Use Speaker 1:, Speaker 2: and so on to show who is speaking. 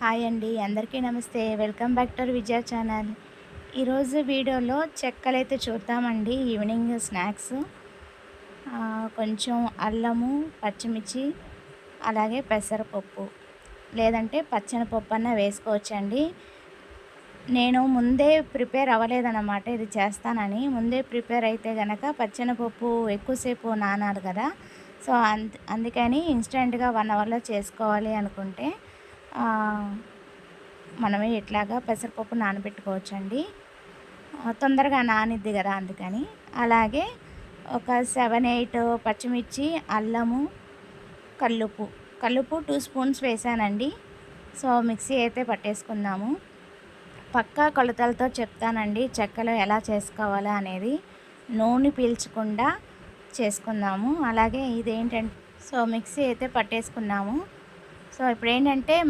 Speaker 1: Hi అండి, అందరికీ నమస్తే. Welcome back to Vijaya channel. ఈరోజు వీడియోలో చెక్కలైతే చూద్దామండి. ఈవినింగ్ స్నాక్స్ కొంచెం అల్లము, పచ్చిమిర్చి, అలాగే పెసరపప్పు లేదంటే పచ్చనిపప్పు అన్న వేసుకోవచ్చండి. నేను ముందే ప్రిపేర్ అవ్వలేదన్నమాట ఇది చేస్తానని. ముందే ప్రిపేర్ అయితే గనక పచ్చనిపప్పు ఎక్కువసేపు నానాలి కదా. సో అందుకని ఇన్స్టెంట్గా 1 అవర్లో చేసుకోవాలి అనుకుంటే మనమే ఇట్లాగా పెసరపప్పు నానబెట్టుకోవచ్చండి. తొందరగా నానిద్ది కదా అందుకని. అలాగే ఒక 7, 8 పచ్చిమిర్చి, అల్లము, కల్లుప్పు 2 స్పూన్స్ వేసానండి. సో మిక్సీ అయితే పట్టేసుకుందాము. పక్కా కొలతలతో చెప్తానండి చెక్కలు ఎలా చేసుకోవాలా అనేది. నూనె పీల్చకుండా చేసుకుందాము. అలాగే ఇదేంటంటే మిక్సీ అయితే పట్టేసుకున్నాము. సో ఇప్పుడేంటంటే